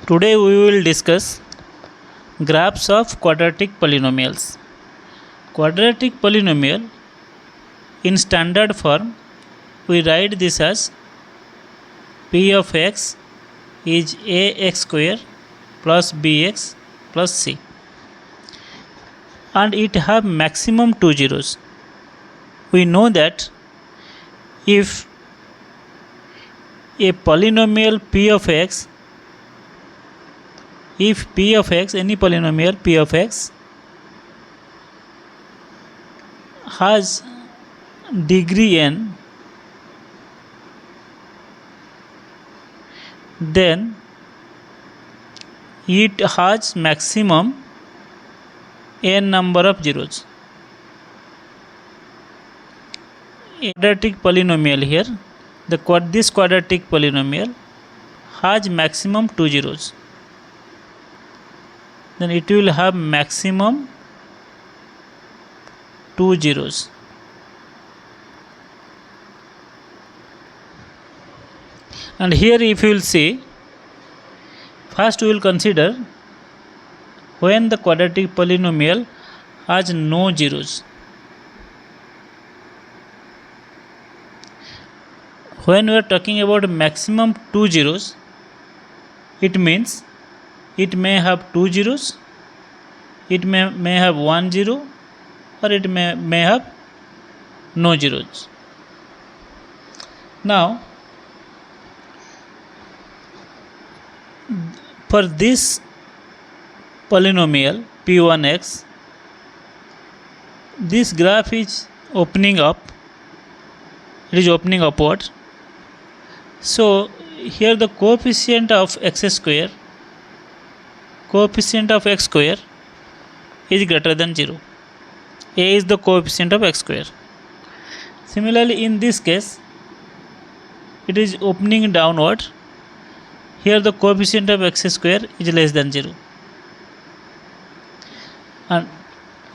Today we will discuss graphs of quadratic polynomials. Quadratic polynomial in standard form we write this as p of x is ax square plus bx plus c, and it have maximum two zeros. We know that if a polynomial p of x, if p of x, any polynomial p of x has degree n, then it has maximum n number of zeros. Quadratic polynomial here, this quadratic polynomial has maximum two zeros, then it will have maximum two zeros. And here if you will see, first we will consider when the quadratic polynomial has no zeros. When we are talking about maximum two zeros, it means it may have two zeros, it may have one zero, or it may have no zeros. Now for this polynomial p1x, this graph is opening up, it is opening upward. So here the coefficient of x square, coefficient of x square is greater than 0. A is the coefficient of x square. Similarly in this case it is opening downward. Here the coefficient of x square is less than 0. And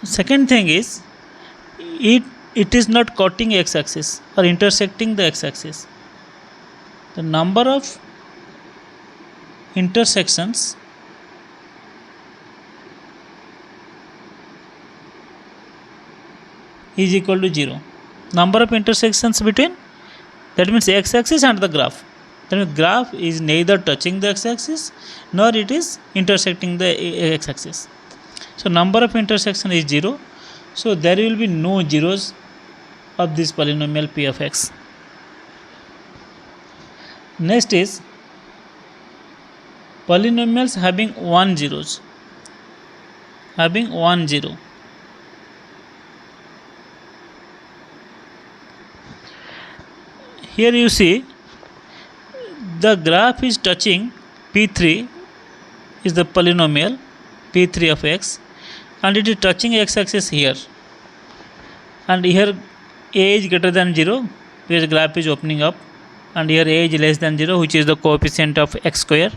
second thing is it is not cutting x axis or intersecting the x axis. The number of intersections is equal to 0. Number of intersections between, that means x axis and the graph. That means graph is neither touching the x axis nor it is intersecting the x axis. So number of intersection is 0. So there will be no zeros of this polynomial p of x. Next is polynomials having one zeros, having one zero. Here you see the graph is touching p3 is the polynomial p3 of x, and it is touching x axis here, and here a is greater than 0 because graph is opening up, and here a is less than 0 which is the coefficient of x square,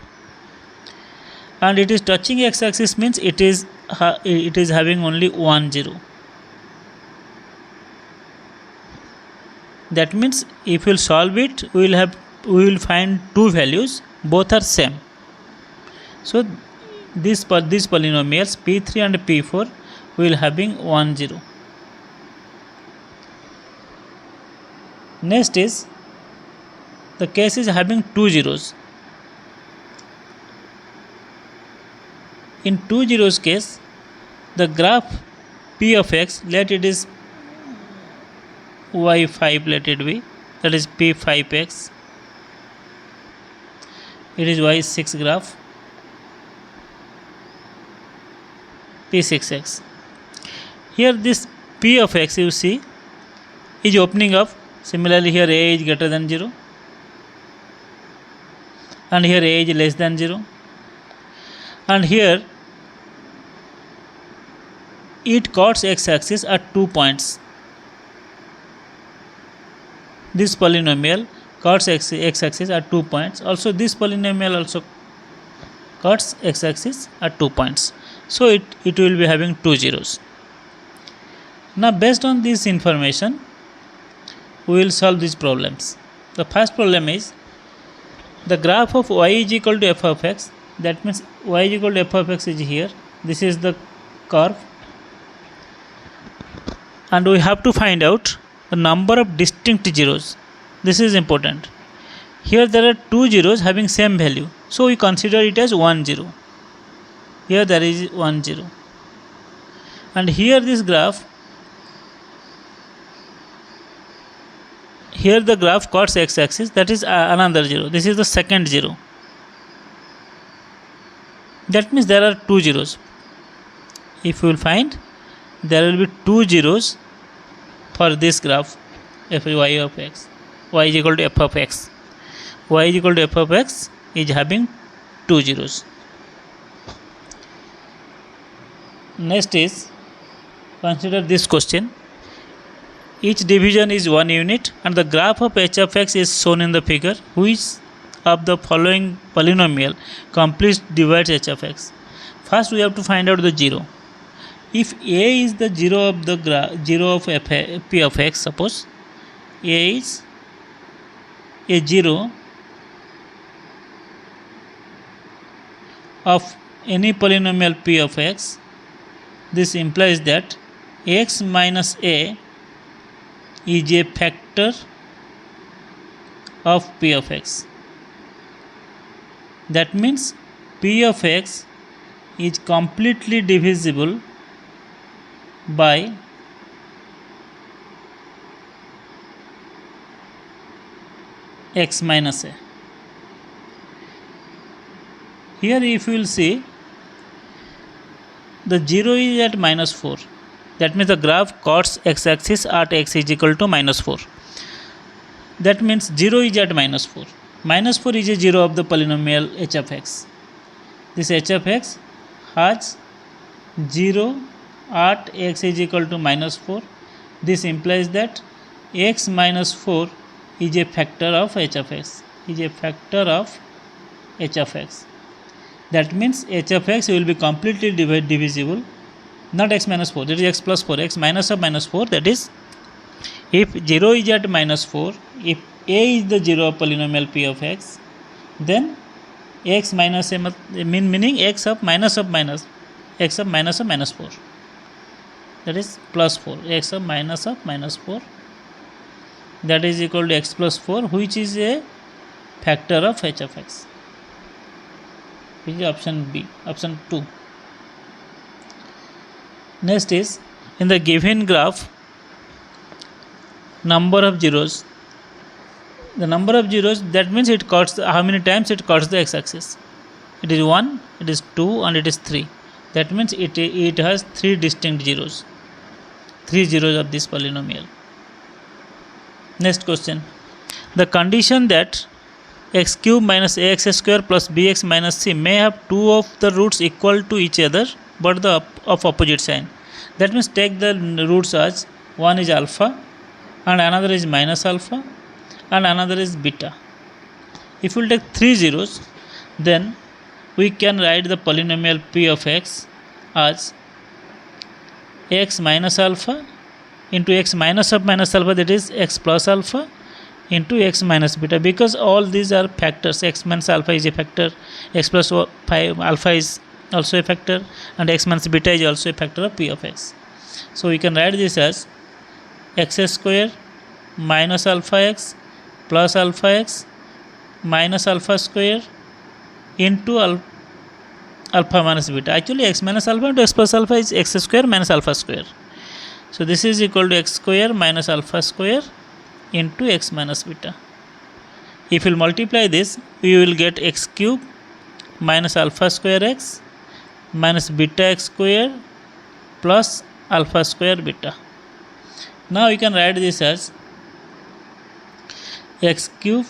and it is touching x axis means it is having only 1 0. That means if we will solve it, we will find two values, both are same. So these polynomials p3 and p4 will having 1 0. Next is the case is having two zeros. In two zeros case, the graph p of x, let it is y5, let it be, that is p5x, it is y6 graph, p6x. Here this p of x you see is opening up. Similarly here a is greater than 0 and here a is less than 0, and here it cuts x axis at 2 points. This polynomial cuts x axis at 2 points. Also this polynomial also cuts x axis at 2 points. So it will be having two zeros. Now based on this information we will solve these problems. The first problem is the graph of y is equal to f of x that means y is equal to f of x is here. This is the curve, and we have to find out the number of distinct zeros. This is important. Here there are two zeros having same value, so we consider it as 1 0. Here there is 1 0, and here this graph, here the graph cuts x-axis, that is another 0. This is the second 0. That means there are two zeros. If you will find, there will be two zeros for this graph f y of x. Y is equal to f of x. Y is equal to f of x is having two zeros. Next is, consider this question. Each division is 1 unit and the graph of h of x is shown in the figure. Which of the following polynomial completes divides h of x? First we have to find out the 0. If a is the 0 of the zero of p of x, suppose a is a 0 of any polynomial p of x, this implies that x minus a is a factor of p of x. That means p of x is completely divisible by x minus a. Here if you will see, the 0 is at minus 4. That means the graph cuts x-axis at x is equal to minus 4. That means 0 is at minus 4. Minus 4 is a 0 of the polynomial h of x. This h of x has 0 at x is equal to minus 4. This implies that x minus 4 is a factor of h of x. Is a factor of h of x. That means h of x will be completely divisible, not x minus 4, that is x plus 4, x minus of minus 4, that is, if 0 is at minus 4, if a is the 0 of polynomial p of x, then x minus a meaning x of minus of minus, x of minus 4, that is plus 4, x of minus 4, that is equal to x plus 4, which is a factor of h of x. Which is option B, option 2. Next is, in the given graph, number of zeros. The number of zeros, that means it cuts how many times it cuts the x-axis. It is 1, it is 2, and it is 3. That means it has 3 distinct zeros. 3 zeros of this polynomial. Next question. The condition that x cube minus ax square plus bx minus c may have two of the roots equal to each other but of opposite sign. That means take the roots as one is alpha and another is minus alpha and another is beta. If we take 3 zeros, then we can write the polynomial p of x as x minus alpha into x minus of minus alpha, that is x plus alpha, into x minus beta, because all these are factors. X minus alpha is a factor, x plus 5 alpha is also a factor, and x minus beta is also a factor of p of x. So we can write this as x square minus alpha x plus alpha x minus alpha square into alpha minus beta. Actually x minus alpha into x plus alpha is x square minus alpha square. So this is equal to x square minus alpha square into x minus beta. If you multiply this, we will get x cube minus alpha square x minus beta x square plus alpha square beta. Now we can write this as x cube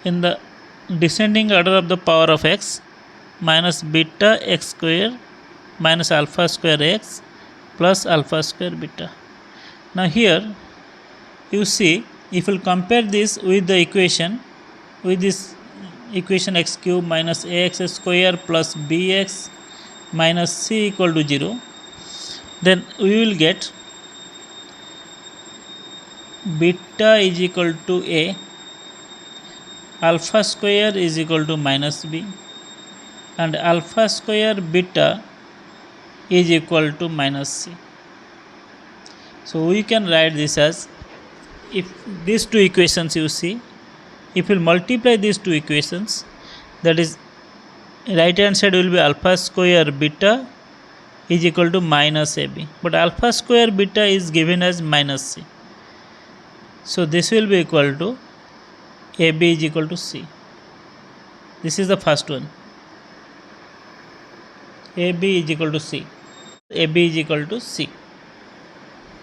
in the descending order of the power of x minus beta x square minus alpha square x plus alpha square beta. Now here you see, if you compare this with the equation, with this equation x cube minus ax square plus bx minus c equal to 0, then we will get beta is equal to a, alpha square is equal to minus b, and alpha square beta is equal to minus c. So we can write this as, if these two equations you see, if you multiply these two equations, that is right hand side will be alpha square beta is equal to minus ab, but alpha square beta is given as minus c. So this will be equal to ab is equal to c. This is the first one. ab is equal to c. ab is equal to c.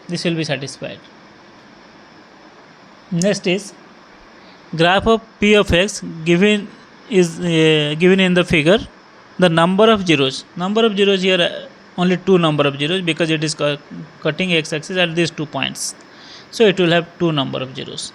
This will be satisfied. Next is graph of p of x given in the figure. The number of zeros here only two number of zeros, because it is cutting x axis at these 2 points, so it will have two number of zeros.